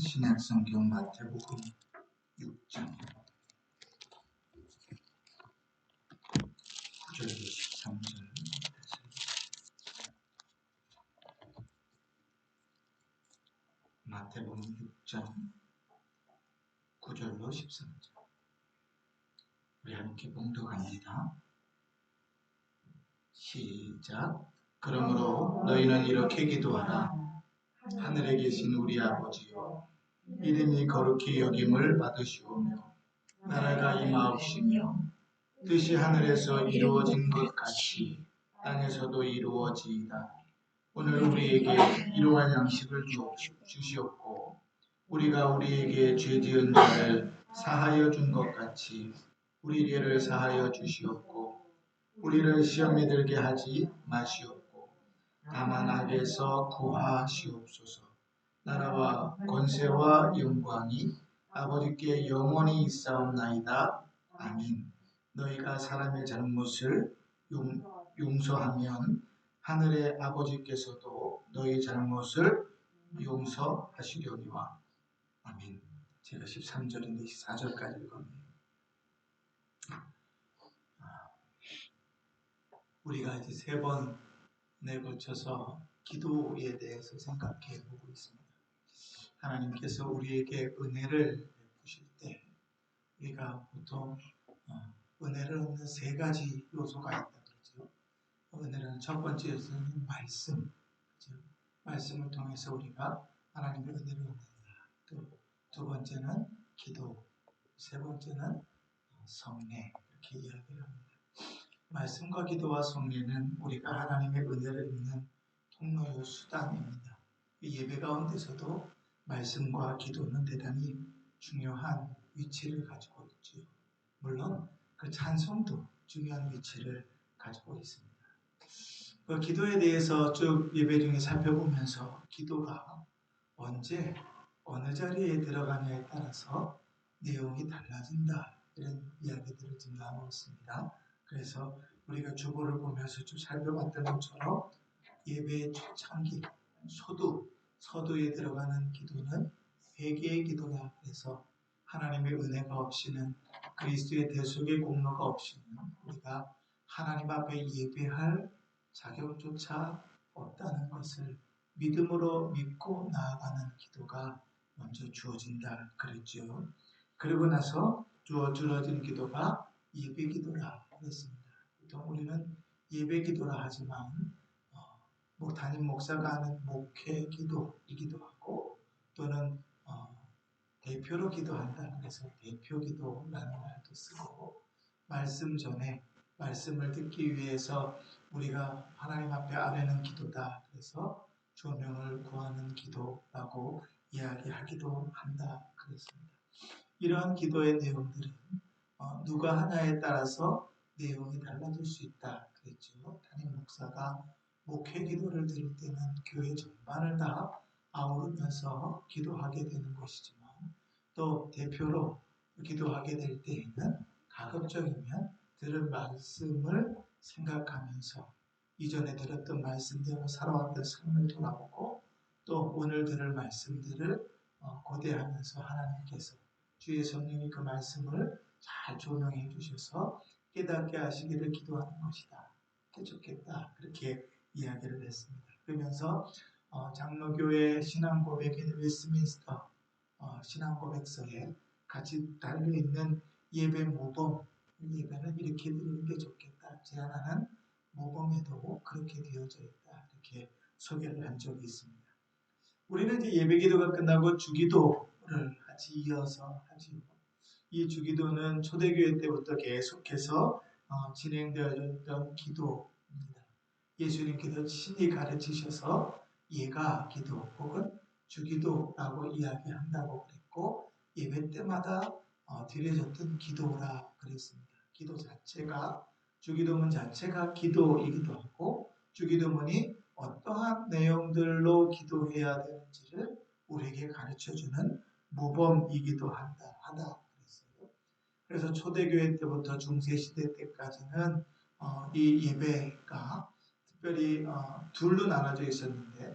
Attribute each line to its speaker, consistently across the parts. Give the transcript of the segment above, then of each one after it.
Speaker 1: 신약성경 마태복음 6장 9절로 13절. 마태복음 6장 9절로 13절. 우리 함께 봉독합니다. 시작. 그러므로 너희는 이렇게 기도하라. 하늘에 계신 우리 아버지여, 이름이 거룩히 여김을 받으시오며 나라가 임하옵시며 뜻이 하늘에서 이루어진 것 같이 땅에서도 이루어지이다. 오늘 우리에게 일용할 양식을 주시옵고 우리가 우리에게 죄 지은 자를 사하여 준 것 같이 우리 죄를 사하여 주시옵고 우리를 시험에 들게 하지 마시옵고 다만 악에서 구하시옵소서. 나라와 권세와 영광이 아버지께 영원히 있사옵나이다. 아멘. 너희가 사람의 잘못을 용서하면 하늘의 아버지께서도 너희 잘못을 용서하시려니와. 아멘. 제가 13절인데 14절까지 읽었네요. 우리가 이제 3번에 걸쳐서 기도에 대해서 생각해 보고 있습니다. 하나님께서 우리에게 은혜를 베푸실 때 우리가 보통 은혜를 얻는 3가지 요소가 있다 그러죠. 은혜는 첫 번째 요소는 말씀, 그렇죠? 말씀을 통해서 우리가 하나님의 은혜를 얻는다. 또 두 번째는 기도, 세 번째는 성례, 이렇게 이야기를 합니다. 말씀과 기도와 성례는 우리가 하나님의 은혜를 입는 통로요 수단입니다. 예배 가운데서도 말씀과 기도는 대단히 중요한 위치를 가지고 있죠. 물론 그 찬송도 중요한 위치를 가지고 있습니다. 그 기도에 대해서 쭉 예배 중에 살펴보면서 기도가 언제 어느 자리에 들어가냐에 따라서 내용이 달라진다, 이런 이야기들을 좀 나누었습니다. 그래서 우리가 주보를 보면서 쭉 살펴봤던 것처럼 예배의 초창기 서두에 들어가는 기도는 회개의 기도다. 그래서 하나님의 은혜가 없이는, 그리스도의 대속의 공로가 없이는 우리가 하나님 앞에 예배할 자격조차 없다는 것을 믿음으로 믿고 나아가는 기도가 먼저 주어진다 그랬죠. 그리고 나서 주어진 기도가 예배 기도라 그랬습니다. 보통 우리는 예배 기도라 하지만 담임 목사가 하는 목회 기도이기도 하고 또는 대표로 기도한다 그래서 대표 기도라는 말도 쓰고, 말씀 전에 말씀을 듣기 위해서 우리가 하나님 앞에 아뢰는 기도다 그래서 조명을 구하는 기도라고 이야기하기도 한다 그랬습니다. 이러한 기도의 내용들은 누가 하냐에 따라서 내용이 달라질 수 있다 그랬죠. 담임 목사가 목회 기도를 드릴 때는 교회 전반을 다 아우르면서 기도하게 되는 것이지만, 또 대표로 기도하게 될 때에는 가급적이면 들은 말씀을 생각하면서 이전에 들었던 말씀대로 살아왔던 삶을 돌아보고 또 오늘 들을 말씀들을 고대하면서 하나님께서 주의 성령이 그 말씀을 잘 조명해 주셔서 깨닫게 하시기를 기도하는 것이다. 좋겠다. 그렇게 이야기를 했습니다. 그러면서 장로교회 신앙고백인 웨스트민스터 신앙고백서에 같이 달려있는 예배 모범, 예배는 이렇게 드리는 게 좋겠다 제안하는 모범에도 그렇게 되어져 있다, 이렇게 소개를 한 적이 있습니다. 우리는 이제 예배 기도가 끝나고 주기도를 같이 이어서 하지요. 이 주기도는 초대교회 때부터 계속해서 진행되어졌던 기도입니다. 예수님께서 친히 가르치셔서 예가 기도 혹은 주기도라고 이야기한다고 그랬고, 예배 때마다 드려졌던 기도라 그랬습니다. 기도 자체가, 주기도문 자체가 기도이기도 하고 주기도문이 어떠한 내용들로 기도해야 되는지를 우리에게 가르쳐주는 모범이기도 하다 그랬어요. 그래서 초대교회 때부터 중세시대 때까지는 이 예배가 특별히 둘로 나눠져 있었는데,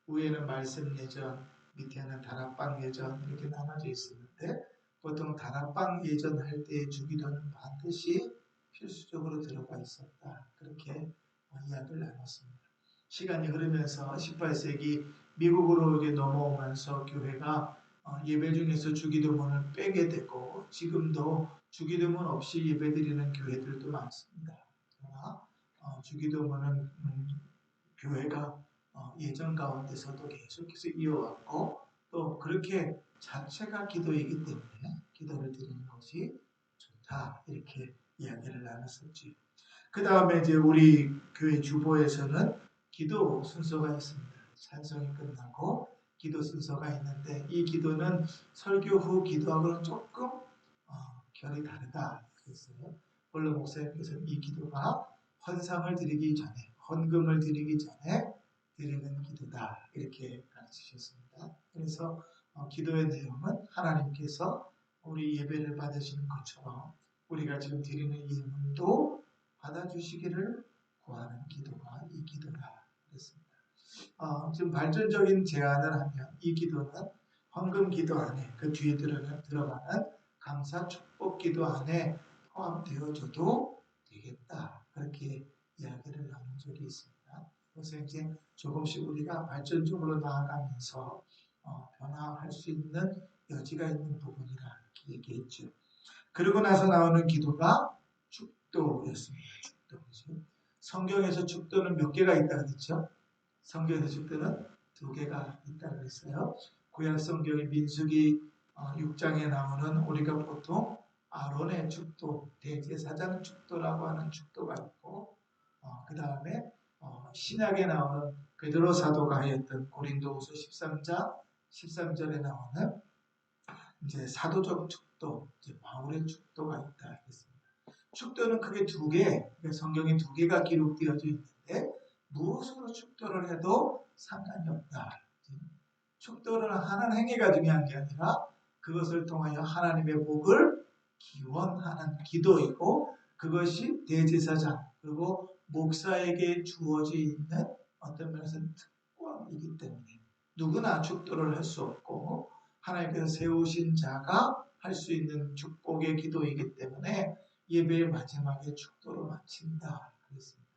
Speaker 1: 위에는 말씀 예전,
Speaker 2: 밑에는 다락방 예전 이렇게 나눠져 있었는데 보통 다락방 예전 할 때의 주기도는 반드시 필수적으로 들어가 있었다. 그렇게 이야기를 나눴습니다. 시간이 흐르면서 18세기 미국으로 이제 넘어오면서 교회가 예배 중에서 주기도문을 빼게 되고 지금도 주기도문 없이 예배드리는 교회들도 많습니다. 그러나 주기도문은 교회가 예전 가운데서도 계속해서 이어왔고 또 그렇게 자체가 기도이기 때문에 기도를 드리는 것이 좋다 이렇게 이야기를 나눴었지. 그 다음에 이제 우리 교회 주보에서는 기도 순서가 있습니다. 찬송이 끝나고 기도 순서가 있는데 이 기도는 설교 후 기도하고는 조금 결이 다르다 그랬어요. 원래 목사님께서는 이 기도가 헌상을 드리기 전에 헌금을 드리기 전에 드리는 기도다 이렇게 가르치셨습니다. 그래서 기도의 내용은 하나님께서 우리 예배를 받으시는 것처럼 우리가 지금 드리는 예물도 받아주시기를 구하는 기도가 이 기도다 그랬습니다. 좀 발전적인 제안을 하면 이 기도는 헌금 기도 안에 그 뒤에 들어가는 감사 축복 기도 안에 포함되어져도 되겠다 그렇게 이야기를 나눈 적이 있습니다. 그래서 이제 조금씩 우리가 발전적으로 나아가면서 변화할 수 있는 여지가 있는 부분이라 이렇게 얘기했죠. 그리고 나서 나오는 기도가 축도였습니다. 축도죠. 성경에서 축도는 몇 개가 있다 그랬죠? 성경에서 축도는 2개가 있다 그랬어요. 구약 성경의 민수기 6장에 나오는 우리가 보통 아론의 축도, 대제사장 축도라고 하는 축도가 있고 그 다음에 신약에 나오는 베드로 사도가 하였던 고린도후서 13장 13절에 나오는 이제 사도적 축도, 이제 바울의 축도가 있다 했습니다. 축도는 크게 2개, 성경에 2개가 기록되어져 있는데 무엇으로 축도를 해도 상관이 없다. 축도를 하는 행위가 중요한 게 아니라 그것을 통하여 하나님의 복을 기원하는 기도이고 그것이 대제사장 그리고 목사에게 주어져 있는 어떤 면에서는 특권이기 때문에 누구나 축도를 할 수 없고 하나님께서 세우신 자가 할 수 있는 축복의 기도이기 때문에 예배의 마지막에 축도로 마친다 그랬습니다.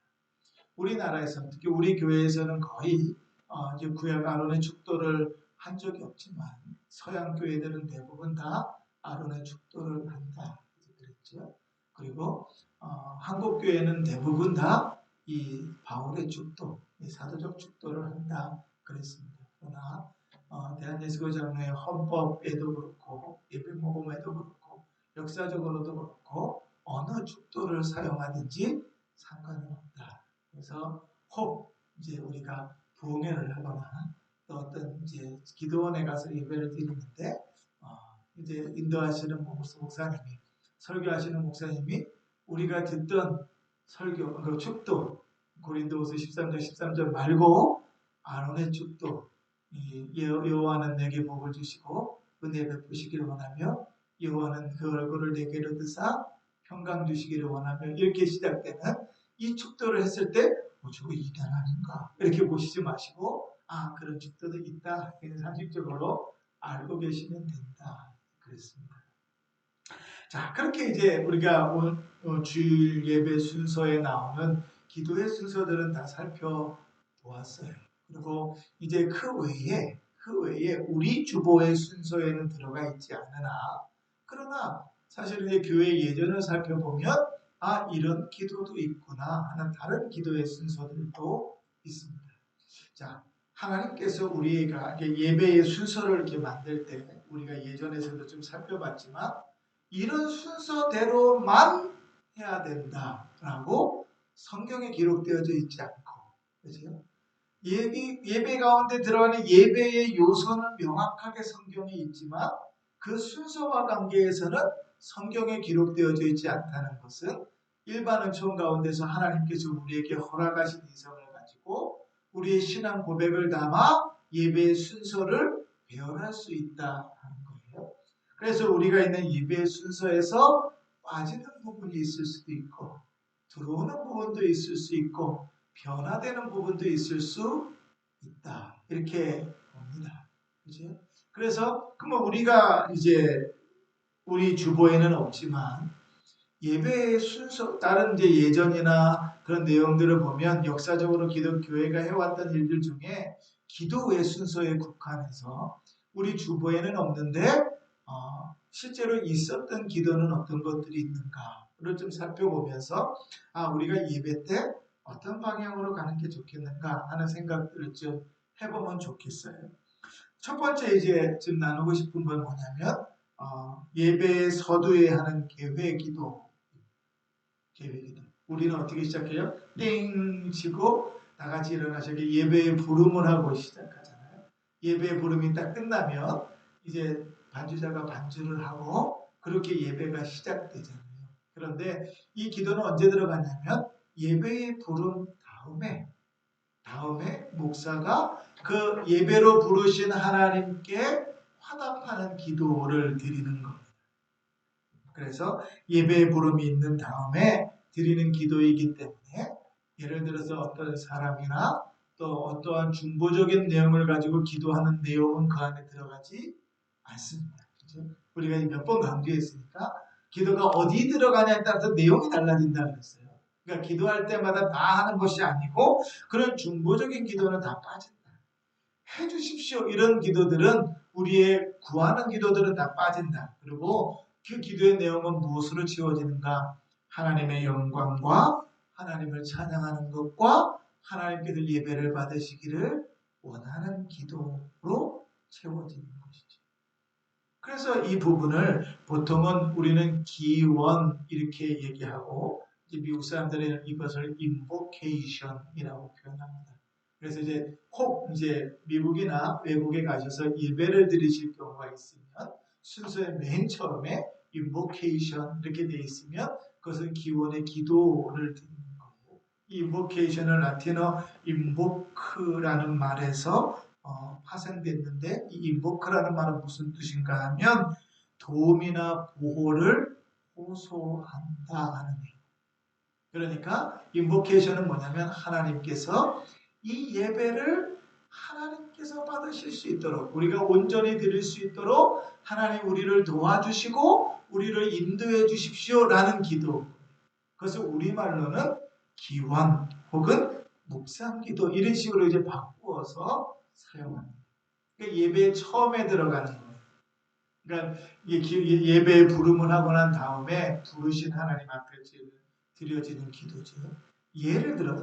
Speaker 2: 우리나라에서 특히 우리 교회에서는 거의 이제 구약 아론의 축도를 한 적이 없지만 서양 교회들은 대부분 다 아론의 축도를 한다 그랬죠. 그리고 한국 교회는 대부분 다 이 바울의 축도, 이 사도적 축도를 한다 그랬습니다. 그러나 대한예수교 장로의 헌법에도 그렇고 예배 모금에도 그렇고 역사적으로도 그렇고 어느 축도를 사용하든지 상관은 없다. 그래서 혹 이제 우리가 부흥회를 하거나 또 어떤 이제 기도원에 가서 예배를 드리는데 이제 인도하시는 목사님이 설교하시는 목사님이 우리가 듣던 설교 그 축도 고린도후서 13장 13절 말고 아론의 축도 여호와는 내게 복을 주시고 은혜 베푸시기를 원하며 여호와는 그 얼굴을 내게로 드사 평강 주시기를 원하며 이렇게 시작되는 이 축도를 했을 때 저거 이단 아닌가 이렇게 보시지 마시고 그런 축도도 있다 상식적으로 알고 계시면 된다 그랬습니다. 자 그렇게 이제 우리가 주일 예배 순서에 나오는 기도의 순서들은 다 살펴보았어요. 그리고 이제 그 외에 우리 주보의 순서에는 들어가 있지 않으나 그러나 사실 이제 교회 예전을 살펴보면 이런 기도도 있구나 하는 다른 기도의 순서들도 있습니다. 자, 하나님께서 우리가 예배의 순서를 이렇게 만들 때 우리가 예전에서도 좀 살펴봤지만 이런 순서대로만 해야 된다라고 성경에 기록되어져 있지 않고 그렇죠? 예배 가운데 들어가는 예배의 요소는 명확하게 성경에 있지만 그 순서와 관계에서는 성경에 기록되어져 있지 않다는 것은 일반 은총 가운데서 하나님께서 우리에게 허락하신 이성을 가지고 우리의 신앙 고백을 담아 예배의 순서를 배열할 수 있다 하는 거예요. 그래서 우리가 있는 예배의 순서에서 빠지는 부분이 있을 수도 있고 들어오는 부분도 있을 수 있고 변화되는 부분도 있을 수 있다. 이렇게 봅니다. 그죠? 그래서 그러면 우리가 이제 우리 주보에는 없지만 예배의 순서 다른 이제 예전이나 그런 내용들을 보면 역사적으로 기독교회가 해왔던 일들 중에 기도의 순서에 국한해서 우리 주보에는 없는데 실제로 있었던 기도는 어떤 것들이 있는가를 좀 살펴보면서 우리가 예배 때 어떤 방향으로 가는 게 좋겠는가 하는 생각들을 좀 해보면 좋겠어요. 첫 번째 이제 지금 나누고 싶은 건 뭐냐면 예배 서두에 하는 계획기도. 우리는 어떻게 시작해요? 땡 치고 다 같이 일어나셔서 예배의 부름을 하고 시작하잖아요. 예배의 부름이 딱 끝나면 이제 반주자가 반주를 하고 그렇게 예배가 시작되잖아요. 그런데 이 기도는 언제 들어가냐면 예배의 부름 다음에 목사가 그 예배로 부르신 하나님께 화답하는 기도를 드리는 겁니다. 그래서 예배의 부름이 있는 다음에 드리는 기도이기 때문에 예를 들어서 어떤 사람이나 또 어떠한 중보적인 내용을 가지고 기도하는 내용은 그 안에 들어가지 않습니다. 그렇죠? 우리가 몇 번 강조했으니까 기도가 어디 들어가냐에 따라서 내용이 달라진다고 그랬어요. 그러니까 기도할 때마다 다 하는 것이 아니고 그런 중보적인 기도는 다 빠진다. 해주십시오. 이런 기도들은 우리의 구하는 기도들은 다 빠진다. 그리고 그 기도의 내용은 무엇으로 채워지는가? 하나님의 영광과 하나님을 찬양하는 것과 하나님께서 예배를 받으시기를 원하는 기도로 채워지는 것이죠. 그래서 이 부분을 보통은 우리는 기원 이렇게 얘기하고 미국 사람들은 이것을 invocation이라고 표현합니다. 그래서 이제 미국이나 외국에 가셔서 예배를 드리실 경우가 있으면 순서의 맨 처음에 invocation 이렇게 되어 있으면 그것은 기원의 기도를 드리는 거고 이 invocation은 라틴어 invoke라는 말에서 파생됐는데 이 invoke라는 말은 무슨 뜻인가 하면 도움이나 보호를 호소한다 하는 얘기. 그러니까 invocation은 뭐냐면 하나님께서 이 예배를 하나님께서 받으실 수 있도록 우리가 온전히 드릴 수 있도록 하나님 우리를 도와주시고 우리를 인도해 주십시오 라는 기도. 그것을 우리말로는 기원 혹은 묵상기도 이런 식으로 이제 바꾸어서 사용합니다. 그러니까 예배 처음에 들어가는 거예요. 그러니까 예배에 부름을 하고 난 다음에 부르신 하나님 앞에 드려지는 기도죠.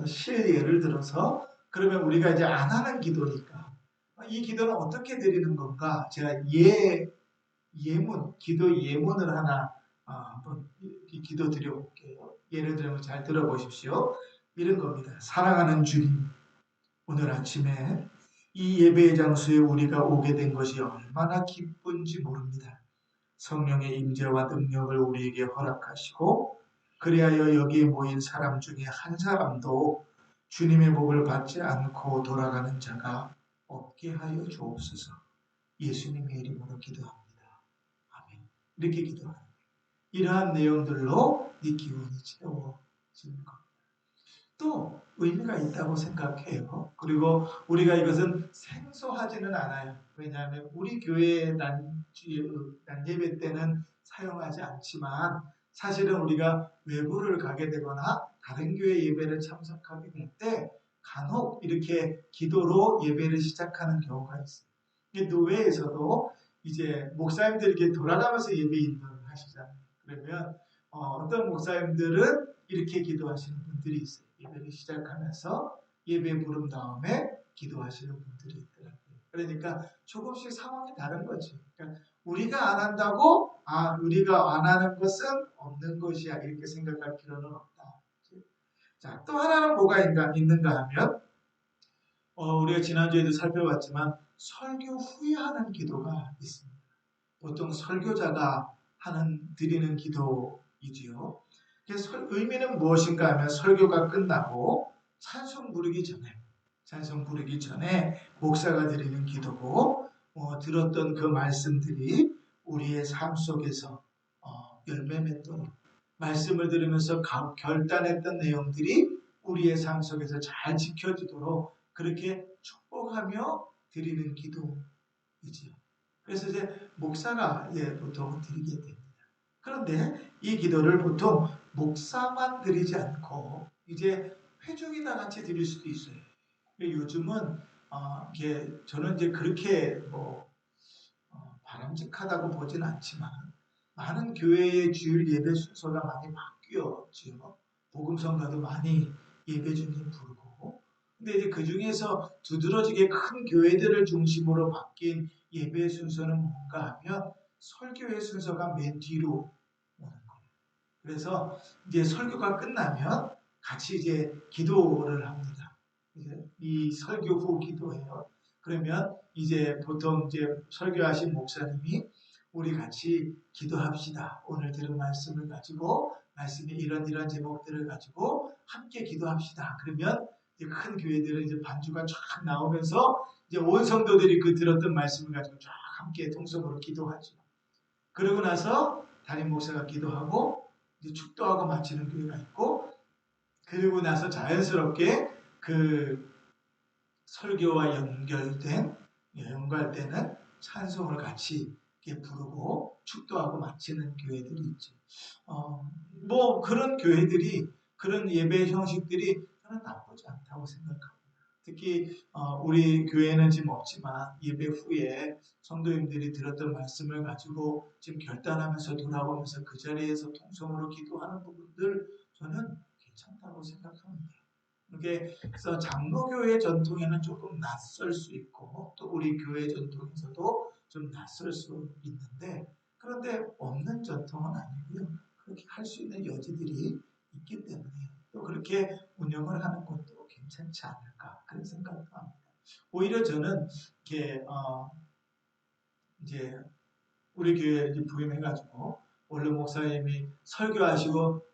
Speaker 2: 실예를 들어서 그러면 우리가 이제 안 하는 기도니까 이 기도는 어떻게 드리는 건가? 제가 기도 예문을 하나 한번 기도 드려볼게요. 예를 들면 잘 들어보십시오. 이런 겁니다. 사랑하는 주님, 오늘 아침에 이 예배의 장소에 우리가 오게 된 것이 얼마나 기쁜지 모릅니다. 성령의 임재와 능력을 우리에게 허락하시고 그리하여 여기에 모인 사람 중에 한 사람도 주님의 복을 받지 않고 돌아가는 자가 없게 하여 주옵소서. 예수님의 이름으로 기도합니다. 아멘. 이렇게 기도합니다. 이러한 내용들로 이 기운이 채워지는 겁니다. 또 의미가 있다고 생각해요. 그리고 우리가 이것은 생소하지는 않아요. 왜냐하면 우리 교회의 난예배 때는 사용하지 않지만 사실은 우리가 외부를 가게 되거나 다른 교회 예배를 참석하게 될 때 간혹 이렇게 기도로 예배를 시작하는 경우가 있어요. 노회에서도 이제 목사님들이 돌아가면서 예배 인도를 하시잖아요. 그러면 어떤 목사님들은 이렇게 기도하시는 분들이 있어요. 예배를 시작하면서 예배 부름 다음에 기도하시는 분들이 있더라고요. 그러니까 조금씩 상황이 다른 거지. 그러니까 우리가 안 한다고 우리가 안 하는 것은 없는 것이야 이렇게 생각할 필요는 없다. 자, 또 하나는 뭐가 있는가 하면 우리가 지난주에도 살펴봤지만 설교 후에 하는 기도가 있습니다. 보통 설교자가 드리는 기도이지요. 의미는 무엇인가 하면 설교가 끝나고 찬송 부르기 전에 목사가 드리는 기도고 들었던 그 말씀들이 우리의 삶 속에서 열매 맺도록 말씀을 들으면서 결단했던 내용들이 우리의 삶 속에서 잘 지켜지도록 그렇게 축복하며 드리는 기도 그죠? 그래서 이제 목사가 보통 드리게 됩니다. 그런데 이 기도를 보통 목사만 드리지 않고 이제 회중이 다 같이 드릴 수도 있어요. 요즘은 이게 저는 이제 그렇게 뭐 바람직하다고 보진 않지만 많은 교회의 주일 예배 순서가 많이 바뀌었죠. 복음성가도 많이 예배 중에 부르고. 근데 이제 그 중에서 두드러지게 큰 교회들을 중심으로 바뀐 예배 순서는 뭔가 하면 설교의 순서가 맨 뒤로 오는 거예요. 그래서 이제 설교가 끝나면 같이 이제 기도를 합니다. 이제 이 설교 후 기도해요. 그러면 이제 보통 이제 설교하신 목사님이 우리 같이 기도합시다. 오늘 들은 말씀을 가지고 말씀의 이런 제목들을 가지고 함께 기도합시다. 그러면 이제 큰 교회들은 이제 반주가 쫙 나오면서 이제 온 성도들이 그 들었던 말씀을 가지고 쫙 함께 통성으로 기도하죠. 그러고 나서 담임 목사가 기도하고 이제 축도하고 마치는 교회가 있고, 그리고 나서 자연스럽게 그 설교와 연관되는 찬송을 같이 이렇게 부르고 축도하고 마치는 교회들이 있죠. 뭐 그런 교회들이, 그런 예배 형식들이 저는 나쁘지 않다고 생각합니다. 특히 우리 교회는 지금 없지만 예배 후에 성도님들이 들었던 말씀을 가지고 지금 결단하면서 돌아오면서 그 자리에서 통성으로 기도하는 부분들 저는 괜찮다고 생각합니다. 그래서 장로교회 전통에는 조금 낯설 수 있고 또 우리 교회 전통에서도 좀 낯설 수 있는데, 그런데 없는 전통은 아니고요. 그렇게 할 수 있는 여지들이 있기 때문에 또 그렇게 운영을 하는 것도 괜찮지 않을까 그런 생각도 합니다. 오히려 저는 이렇게 이제 우리 교회에 부임해가지고 원래 목사님이 설교하시고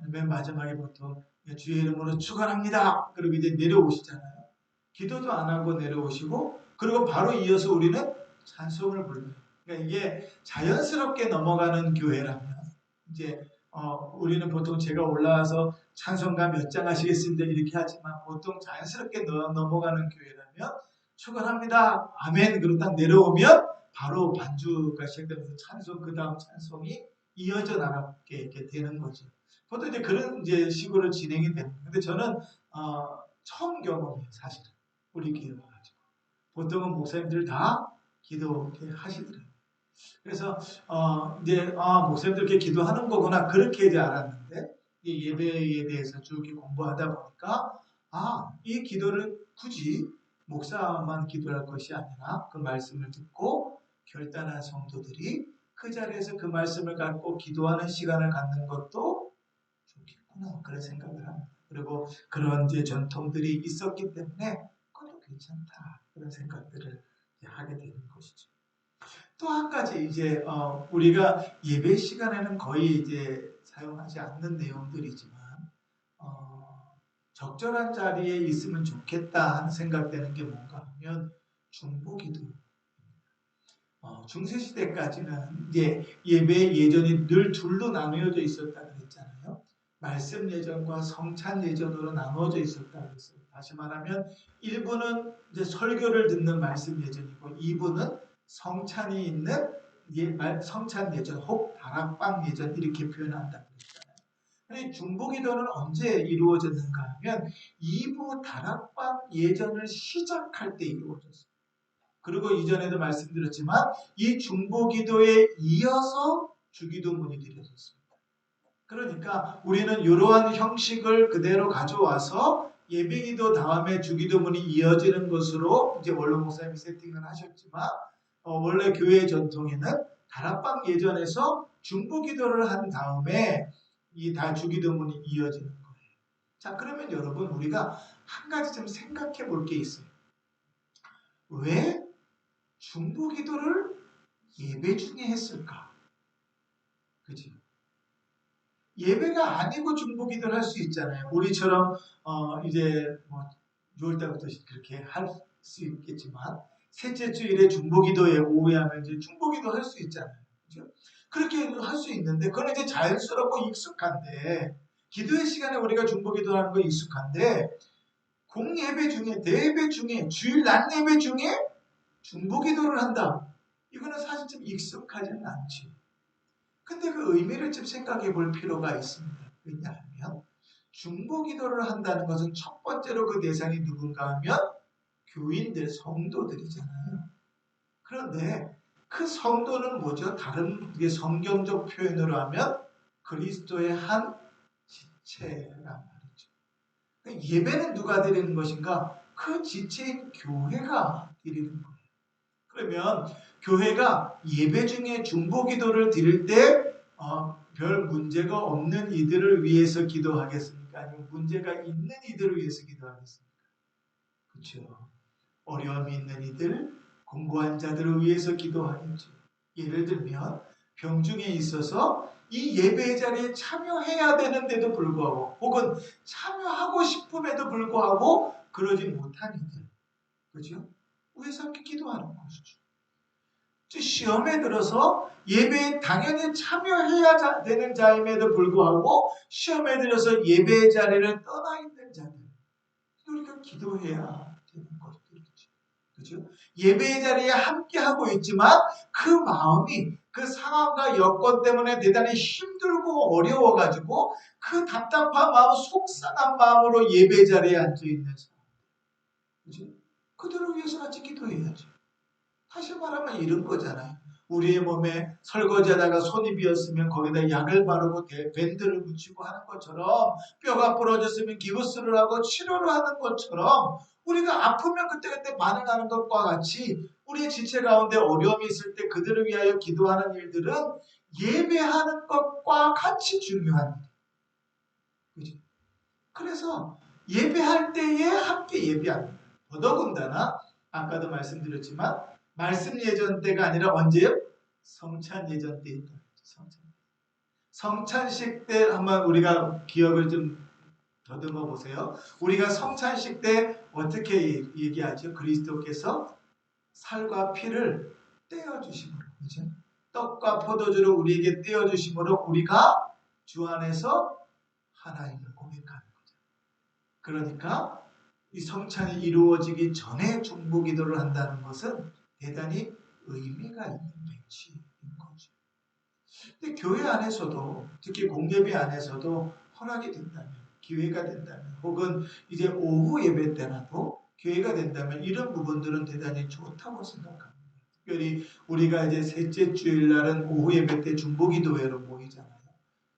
Speaker 2: 맨 마지막에 보통 주의 이름으로 축원합니다. 그리고 이제 내려오시잖아요. 기도도 안 하고 내려오시고 그리고 바로 이어서 우리는 찬송을 불러요. 그러니까 이게 자연스럽게 넘어가는 교회라면 이제 우리는 보통 제가 올라와서 찬송가 몇 장 하시겠습니다 이렇게 하지만 보통 자연스럽게 넘어가는 교회라면 축원합니다. 아멘. 그러고 딱 내려오면 바로 반주가 시작되면서 찬송, 그 다음 찬송이 이어져 나가게 이렇게 되는 거죠. 보통 이제 그런 이제 식으로 진행이 됩니다. 근데 저는 처음 경험이에요, 사실은. 우리 교회 와가지고. 보통은 목사님들 다 기도 이렇게 하시더라고요. 그래서 이제 목사님들 이렇게 기도하는 거구나 그렇게 이제 알았는데 이 예배에 대해서 쭉 공부하다 보니까 이 기도를 굳이 목사만 기도할 것이 아니라 그 말씀을 듣고 결단한 성도들이 그 자리에서 그 말씀을 갖고 기도하는 시간을 갖는 것도 좋겠구나 그런 생각을 합니다. 그리고 그런 이제 전통들이 있었기 때문에 그것도 괜찮다 그런 생각들을 하게 되는 것이죠. 또 한 가지 이제 우리가 예배 시간에는 거의 이제 사용하지 않는 내용들이지만 적절한 자리에 있으면 좋겠다 하는 생각되는 게 뭔가 하면 중보기도. 중세시대까지는 이제 예배 예전이 늘 둘로 나누어져 있었다 그랬잖아요. 말씀 예전과 성찬 예전으로 나누어져 있었다 그랬어요. 다시 말하면 1부는 이제 설교를 듣는 말씀 예전이고 2부는 성찬이 있는 성찬 예전 혹 다락방 예전 이렇게 표현한다 그랬잖아요. 근데 중보기도는 언제 이루어졌는가 하면 2부 다락방 예전을 시작할 때 이루어졌어요. 그리고 이전에도 말씀드렸지만 이 중보기도에 이어서 주기도문이 드려졌습니다. 그러니까 우리는 이러한 형식을 그대로 가져와서 예배기도 다음에 주기도문이 이어지는 것으로 이제 원로 목사님이 세팅을 하셨지만 원래 교회 전통에는 다락방 예전에서 중보기도를 한 다음에 이 주기도문이 이어지는 거예요. 자, 그러면 여러분 우리가 한 가지 좀 생각해 볼 게 있어요. 왜 중보기도를 예배 중에 했을까? 그지? 예배가 아니고 중보기도를 할 수 있잖아요. 우리처럼 이제 뭐 6월달부터 그렇게 할 수 있겠지만 셋째 주일에 중보기도에 오후에 하면 이제 중보기도 할 수 있잖아요. 그죠? 그렇게 할 수 있는데 그건 이제 자연스럽고 익숙한데 기도의 시간에 우리가 중보기도하는 거 익숙한데 공예배 중에 대예배 중에 주일 낮 예배 중에 중보기도를 한다. 이거는 사실 좀 익숙하지는 않지. 근데 그 의미를 좀 생각해 볼 필요가 있습니다. 왜냐하면 중보기도를 한다는 것은 첫 번째로 그 대상이 누군가 하면 교인들, 성도들이잖아요. 그런데 그 성도는 뭐죠? 다른 성경적 표현으로 하면 그리스도의 한 지체란 말이죠. 그러니까 예배는 누가 드리는 것인가? 그 지체인 교회가 드리는 거예요. 그러면 교회가 예배 중에 중보기도를 드릴 때 별 문제가 없는 이들을 위해서 기도하겠습니까? 아니면 문제가 있는 이들을 위해서 기도하겠습니까? 그렇죠. 어려움이 있는 이들, 공고한 자들을 위해서 기도하겠죠. 예를 들면 병중에 있어서 이 예배 자리에 참여해야 되는데도 불구하고 혹은 참여하고 싶음에도 불구하고 그러지 못한 이들, 그죠? 위해서 함께 기도하는 것이죠. 시험에 들어서 예배에 당연히 참여해야 되는 자임에도 불구하고 시험에 들어서 예배 자리를 떠나 있는 자들, 우리가 기도해야 되는 것들이죠. 그죠? 예배의 자리에 함께 하고 있지만 그 마음이 그 상황과 여건 때문에 대단히 힘들고 어려워가지고 그 답답한 마음, 속상한 마음으로 예배 자리에 앉아 있는 사람, 그죠? 그들을 위해서 같이 기도해야죠. 다시 말하면 이런 거잖아요. 우리의 몸에 설거지하다가 손이 비었으면 거기다 약을 바르고 밴드를 붙이고 하는 것처럼 뼈가 부러졌으면 기부스를 하고 치료를 하는 것처럼 우리가 아프면 그때그때 반응하는 것과 같이 우리의 지체 가운데 어려움이 있을 때 그들을 위하여 기도하는 일들은 예배하는 것과 같이 중요한 일이에요. 그래서 예배할 때에 함께 예배합니다. 더더군다나 아까도 말씀드렸지만 말씀 예전 때가 아니라 언제요? 성찬 예전 때 있다. 성찬식 때 한번 우리가 기억을 좀 더듬어 보세요. 우리가 성찬식 때 어떻게 얘기하죠? 그리스도께서 살과 피를 떼어주심으로, 그죠? 떡과 포도주를 우리에게 떼어주심으로 우리가 주 안에서 하나님을 고백하는 거죠. 그러니까 이 성찬이 이루어지기 전에 중보기도를 한다는 것은 대단히 의미가 있는 배치인 거죠. 근데 교회 안에서도 특히 공예배 안에서도 허락이 된다면, 기회가 된다면, 혹은 이제 오후 예배 때라도 기회가 된다면 이런 부분들은 대단히 좋다고 생각합니다. 특별히 우리가 이제 셋째 주일날은 오후 예배 때 중보기도회로 모이잖아요.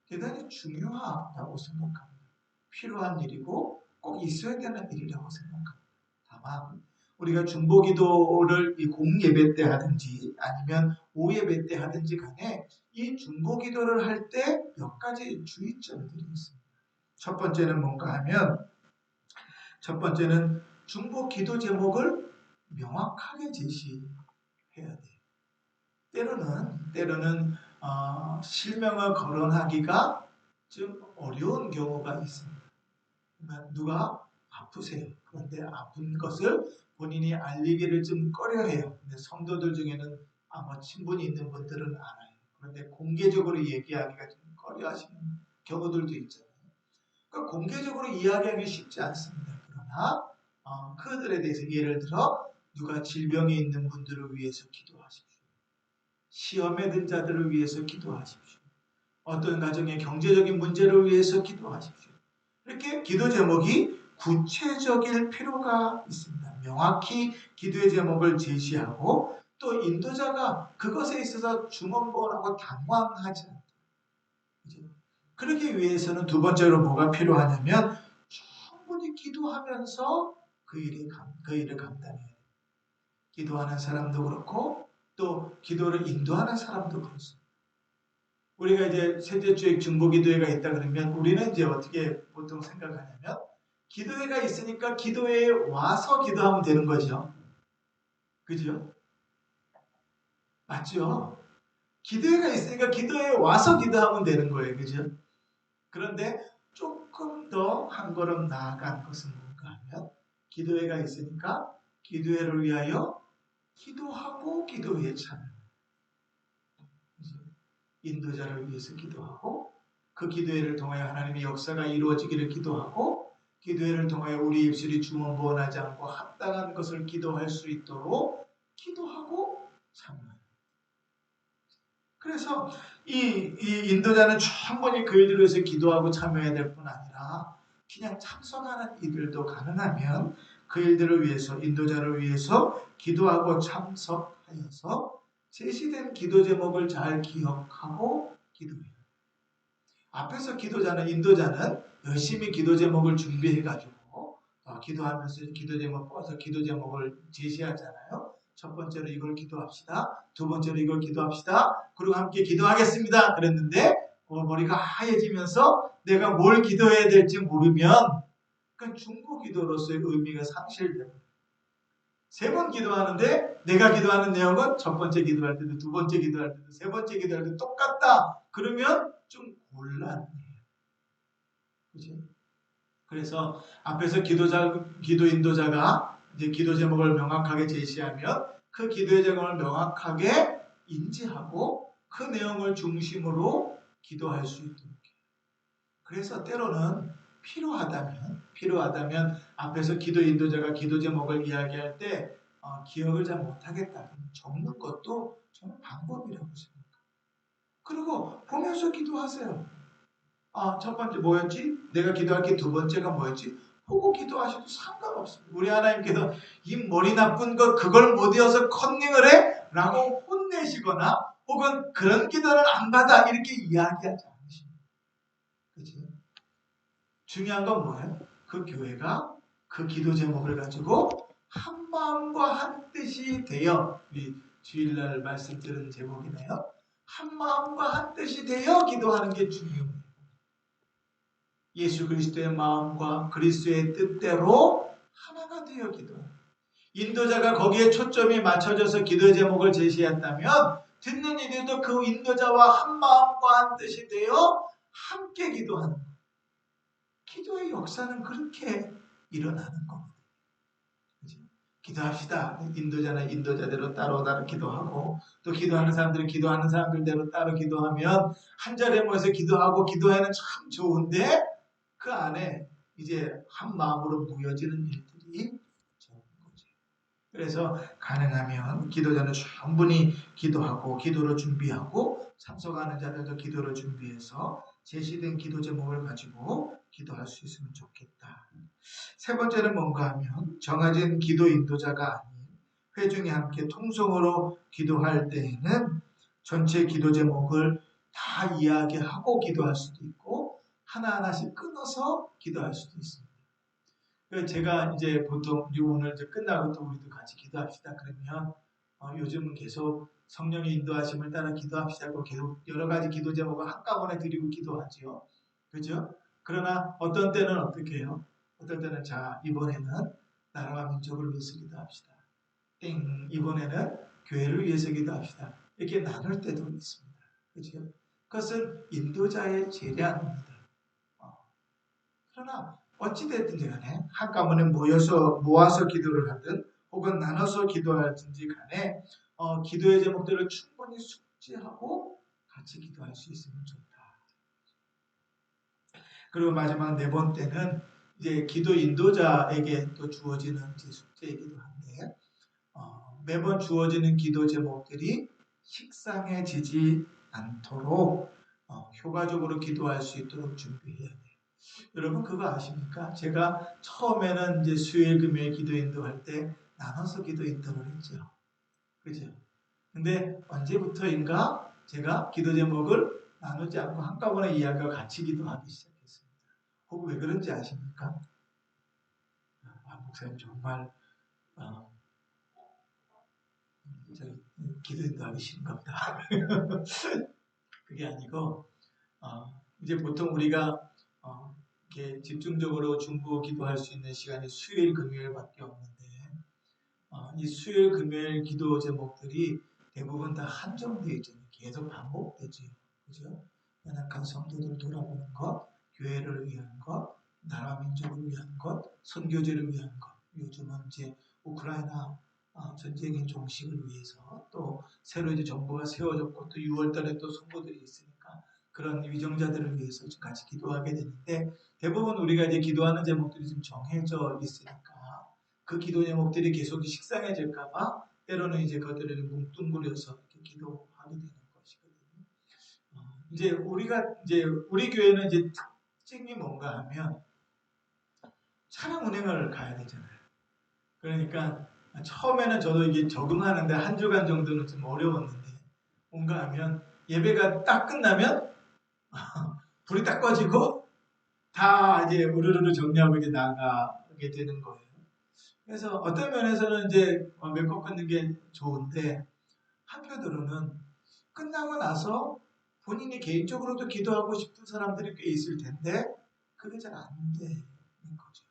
Speaker 2: 대단히 중요하다고 생각합니다. 필요한 일이고 꼭 있어야 되는 일이라고 생각합니다. 다만 우리가 중보기도를 이 공예배 때 하든지 아니면 오예배 때 하든지 간에 이 중보기도를 할 때 몇 가지 주의점들이 있습니다. 첫 번째는 뭔가 하면 첫 번째는 중보기도 제목을 명확하게 제시해야 돼요. 때로는 실명을 거론하기가 좀 어려운 경우가 있습니다. 누가 아프세요. 그런데 아픈 것을 본인이 알리기를 좀 꺼려해요. 근데 성도들 중에는 아마 친분이 있는 분들은 알아요. 그런데 공개적으로 얘기하기가 좀 꺼려하시는 경우들도 있잖아요. 그러니까 공개적으로 이야기하기 쉽지 않습니다. 그러나 그들에 대해서 예를 들어 누가 질병이 있는 분들을 위해서 기도하십시오. 시험에 든 자들을 위해서 기도하십시오. 어떤 가정의 경제적인 문제를 위해서 기도하십시오. 이렇게 기도 제목이 구체적일 필요가 있습니다. 명확히 기도의 제목을 제시하고 또 인도자가 그것에 있어서 중언부언하고 당황하지 않다. 그러기 위해서는 두 번째로 뭐가 필요하냐면 충분히 기도하면서 그 일을 감당해야 돼요. 기도하는 사람도 그렇고 또 기도를 인도하는 사람도 그렇습니다. 우리가 이제 셋째 주에 중보기도회가 있다 그러면 우리는 이제 어떻게 보통 생각하냐면 기도회가 있으니까 기도회에 와서 기도하면 되는 거죠. 그죠? 맞죠? 기도회가 있으니까 기도회에 와서 기도하면 되는 거예요. 그죠? 그런데 조금 더 한 걸음 나아간 것은 뭔가 하면 기도회가 있으니까 기도회를 위하여 기도하고 기도회에 참여. 인도자를 위해서 기도하고 그 기도회를 통하여 하나님의 역사가 이루어지기를 기도하고 기도회를 통하여 우리 입술이 중언부언하지 않고 합당한 것을 기도할 수 있도록 기도하고 참여해요. 그래서 이 인도자는 충분히 그 일들을 위해서 기도하고 참여해야 될 뿐 아니라 그냥 참석하는 이들도 가능하면 그 일들을 위해서 인도자를 위해서 기도하고 참석하여서 제시된 기도 제목을 잘 기억하고 기도해요. 앞에서 기도자는 인도자는 열심히 기도 제목을 준비해가지고 기도하면서 기도 제목 뽑아서 기도 제목을 제시하잖아요. 첫 번째로 이걸 기도합시다. 두 번째로 이걸 기도합시다. 그리고 함께 기도하겠습니다. 그랬는데 머리가 하얘지면서 내가 뭘 기도해야 될지 모르면 그 중보 기도로서의 의미가 상실됩니다. 세 번 기도하는데 내가 기도하는 내용은 첫 번째 기도할 때도 두 번째 기도할 때도 세 번째 기도할 때도 똑같다. 그러면 좀 곤란해요. 그치? 그래서 앞에서 기도 인도자가 이제 기도 제목을 명확하게 제시하면 그 기도의 제목을 명확하게 인지하고 그 내용을 중심으로 기도할 수 있도록 해요. 그래서 때로는 필요하다면 앞에서 기도 인도자가 기도 제목을 이야기할 때 기억을 잘 못하겠다. 적는 것도 저는 방법이라고 생각합니다. 그리고 보면서 기도하세요. 첫 번째 뭐였지? 내가 기도할 게 두 번째가 뭐였지? 보고 기도하셔도 상관없습니다. 우리 하나님께서 이 머리 나쁜 것 그걸 못 이어서 컨닝을 해? 라고 혼내시거나 혹은 그런 기도는 안 받아 이렇게 이야기하지 않으십니다. 그치? 중요한 건 뭐예요? 그 교회가 그 기도 제목을 가지고 한 마음과 한 뜻이 되어 우리 주일날 말씀 들은 제목이네요. 한 마음과 한 뜻이 되어 기도하는 게 중요해요. 예수 그리스도의 마음과 그리스도의 뜻대로 하나가 되어 기도합니다. 인도자가 거기에 초점이 맞춰져서 기도의 제목을 제시했다면 듣는 이들도 그 인도자와 한 마음과 한 뜻이 되어 함께 기도하는 거예요. 기도의 역사는 그렇게 일어나는 겁니다. 그렇죠? 기도합시다. 인도자는 인도자대로 따로 기도하고 또 기도하는 사람들은 기도하는 사람들대로 따로 기도하면 한 자리에 모여서 기도하고 기도하는 참 좋은데 그 안에 이제 한 마음으로 모여지는 일들이 적은 거죠. 그래서 가능하면 기도자는 충분히 기도하고 기도로 준비하고 참석하는 자들도 기도로 준비해서 제시된 기도 제목을 가지고 기도할 수 있으면 좋겠다. 세 번째는 뭔가 하면 정해진 기도 인도자가 아닌 회중이 함께 통성으로 기도할 때에는 전체 기도 제목을 다 이야기하고 기도할 수도 있고 하나하나씩 끊어서 기도할 수도 있습니다. 제가 이제 보통 오늘 이제 끝나고 또 우리도 같이 기도합시다 그러면 요즘은 계속 성령의 인도하심을 따라 기도합시다고 계속 여러 가지 기도 제목을 한꺼번에 드리고 기도하지요. 그죠? 그러나 어떤 때는 어떻게 해요? 어떤 때는 자 이번에는 나라와 민족을 위해서 기도합시다. 땡 이번에는 교회를 위해서 기도합시다. 이렇게 나눌 때도 있습니다. 그죠? 그것은 인도자의 재량입니다. 그러나 어찌됐든지 간에 한꺼번에 모아서 기도를 하든 혹은 나눠서 기도하든지 간에 기도의 제목들을 충분히 숙지하고 같이 기도할 수 있으면 좋다. 그리고 마지막 네 번째는 이제 기도 인도자에게 또 주어지는 숙제이기도 한데 매번 주어지는 기도 제목들이 식상해지지 않도록 효과적으로 기도할 수 있도록 준비해야 돼요. 여러분 그거 아십니까? 제가 처음에는 이제 수요일 금요일 기도 인도할 때 나눠서 기도 인도를 했죠. 그죠? 근데 언제부터인가 제가 기도 제목을 나누지 않고 한꺼번에 이야기와 같이 기도하기 시작했습니다. 혹 왜 그런지 아십니까? 목사님 정말 기도 인도하기 싫은가 보다. 그게 아니고 이제 보통 우리가 이렇게 집중적으로 중보 기도할 수 있는 시간이 수요일 금요일밖에 없는데 이 수요일 금요일 기도 제목들이 대부분 다 한정되어 있잖아요. 계속 반복되죠. 그죠? 연약한 성도들 돌아보는 것, 교회를 위한 것, 나라 민족을 위한 것, 선교제를 위한 것. 요즘은 이제 우크라이나 전쟁의 종식을 위해서 또 새로 이제 정부가 세워졌고 또 6월달에 또 선거들이 있으니까 그런 위정자들을 위해서 같이 기도하게 되는데 대부분 우리가 이제 기도하는 제목들이 좀 정해져 있으니까 그 기도 제목들이 계속 식상해질까봐 때로는 이제 그들을 뭉뚱그려서 이렇게 기도하게 되는 것이거든요. 이제 우리 교회는 이제 특징이 뭔가 하면 찬양 운행을 가야 되잖아요. 그러니까 처음에는 저도 이게 적응하는데 한 주간 정도는 좀 어려웠는데 뭔가 하면 예배가 딱 끝나면 불이 딱 꺼지고 다 이제 우르르 정리하고 이제 나가게 되는 거예요. 그래서 어떤 면에서는 이제 메꿔 끊는 게 좋은데 한편으로는 끝나고 나서 본인이 개인적으로도 기도하고 싶은 사람들이 꽤 있을 텐데 그게 잘 안 되는 거죠.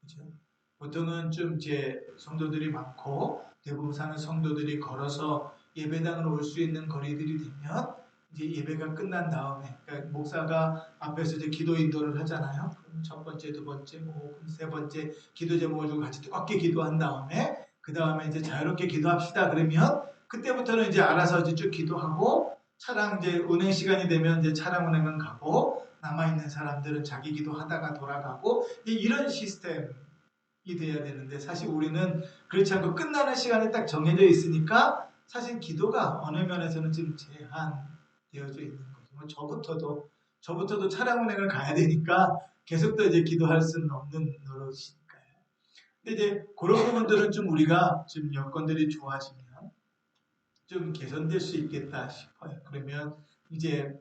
Speaker 2: 그죠? 보통은 좀 제 성도들이 많고 대부분 사는 성도들이 걸어서 예배당으로 올 수 있는 거리들이 되면 이제 예배가 끝난 다음에 그러니까 목사가 앞에서 이제 기도 인도를 하잖아요. 그럼 첫 번째, 두 번째, 세 번째 기도 제목을 주고 같이 뜨겁게 기도한 다음에 그 다음에 이제 자유롭게 기도합시다. 그러면 그때부터는 이제 알아서 이제 쭉 기도하고 차량 이제 운행 시간이 되면 이제 차량 운행은 가고 남아있는 사람들은 자기 기도하다가 돌아가고 이런 시스템이 돼야 되는데 사실 우리는 그렇지 않고 끝나는 시간이 딱 정해져 있으니까 사실 기도가 어느 면에서는 좀 제한되어져 있는 거죠. 저부터도 차량 운행을 가야 되니까 계속 또 이제 기도할 수는 없는 노릇이니까요. 근데 이제 그런 부분들은 좀 우리가 좀 여건들이 좋아지면 좀 개선될 수 있겠다 싶어요. 그러면 이제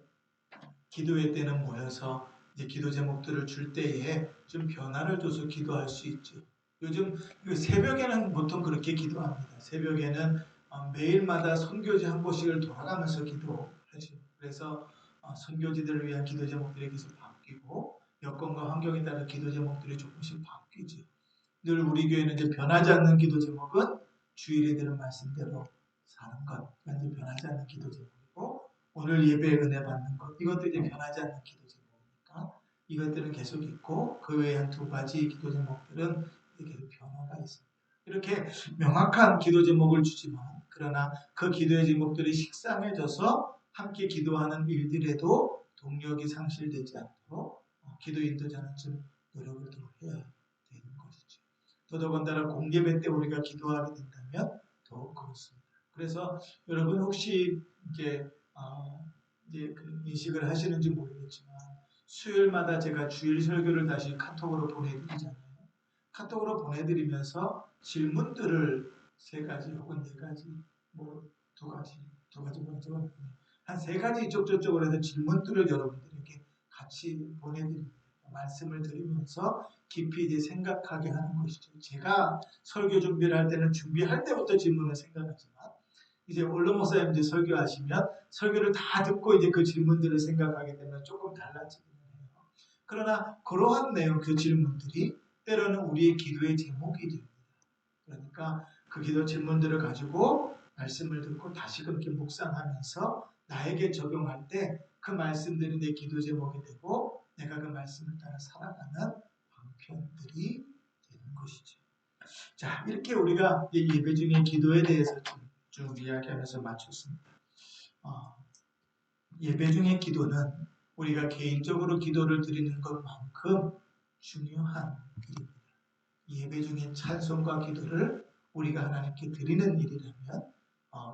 Speaker 2: 기도회 때는 모여서 이제 기도 제목들을 줄 때에 좀 변화를 줘서 기도할 수 있죠. 요즘 새벽에는 보통 그렇게 기도합니다. 새벽에는 매일마다 선교지 한 곳씩을 돌아가면서 기도하죠. 그래서 선교지들을 위한 기도 제목들이 계속 바뀌고 여건과 환경에 따라 기도 제목들이 조금씩 바뀌죠. 늘 우리 교회는 이제 변하지 않는 기도 제목은 주일에 들은 말씀대로 사는 것, 이건 이제 변하지 않는 기도 제목이고 오늘 예배에 은혜 받는 것, 이것도 이제 변하지 않는 기도 제목이니까 이것들은 계속 있고 그 외에 한 두 가지 기도 제목들은 계속 변화가 있습니다. 이렇게 명확한 기도 제목을 주지만 그러나 그 기도의 제목들이 식상해져서 함께 기도하는 일들에도 동력이 상실되지 않도록 기도 인도자는 좀 노력을 더 해야 되는 것이죠. 더더군다나 공개배 때 우리가 기도하게 된다면 더욱 그렇습니다. 그래서 여러분 혹시 이제 그 인식을 하시는지 모르겠지만 수요일마다 제가 주일 설교를 다시 카톡으로 보내드리잖아요. 카톡으로 보내드리면서 질문들을 세 가지 혹은 네 가지, 두 가지 먼저 한 세 가지 이쪽 저쪽으로 해서 질문들을 여러분들에게 같이 보내드립니다. 말씀을 드리면서 깊이 이제 생각하게 하는 것이죠. 제가 설교 준비를 할 때는 준비할 때부터 질문을 생각하지만 이제 올로 목사님 이제 설교하시면 설교를 다 듣고 이제 그 질문들을 생각하게 되면 조금 달라지긴 해요. 그러나 그러한 내용 그 질문들이 때로는 우리의 기도의 제목이 됩니다. 그러니까 그 기도 질문들을 가지고 말씀을 듣고 다시금 이렇게 묵상하면서 나에게 적용할 때 그 말씀들이 내 기도 제목이 되고 내가 그 말씀을 따라 살아가는 방편들이 되는 것이죠. 자, 이렇게 우리가 예배 중에 기도에 대해서 쭉 이야기하면서 마쳤습니다. 예배 중의 기도는 우리가 개인적으로 기도를 드리는 것만큼 중요한 일입니다. 예배 중에 찬송과 기도를 우리가 하나님께 드리는 일이라면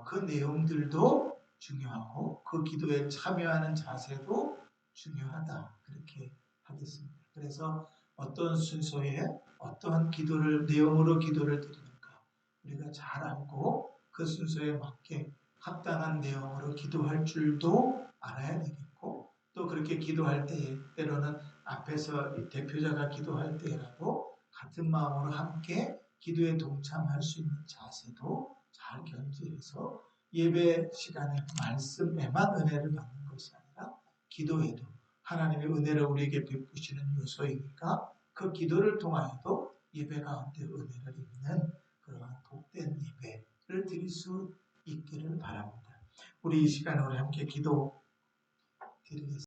Speaker 2: 그 내용들도 중요하고 그 기도에 참여하는 자세도 중요하다. 그렇게 하겠습니다. 그래서 어떤 순서에 어떠한 기도를 내용으로 기도를 드리는가 우리가 잘 알고 그 순서에 맞게 합당한 내용으로 기도할 줄도 알아야 되겠고 또 그렇게 기도할 때에 때로는 앞에서 대표자가 기도할 때라도 같은 마음으로 함께 기도에 동참할 수 있는 자세도 잘 견지해서 예배 시간에 말씀에만 은혜를 받는 것이 아니라 기도에도 하나님의 은혜를 우리에게 베푸시는 요소이니까 그 기도를 통하여도 예배 가운데 은혜를 입는 그러한 복된 예배를 드릴 수 있기를 바랍니다. 우리 이 시간에 우리 함께 기도 드리겠습니다.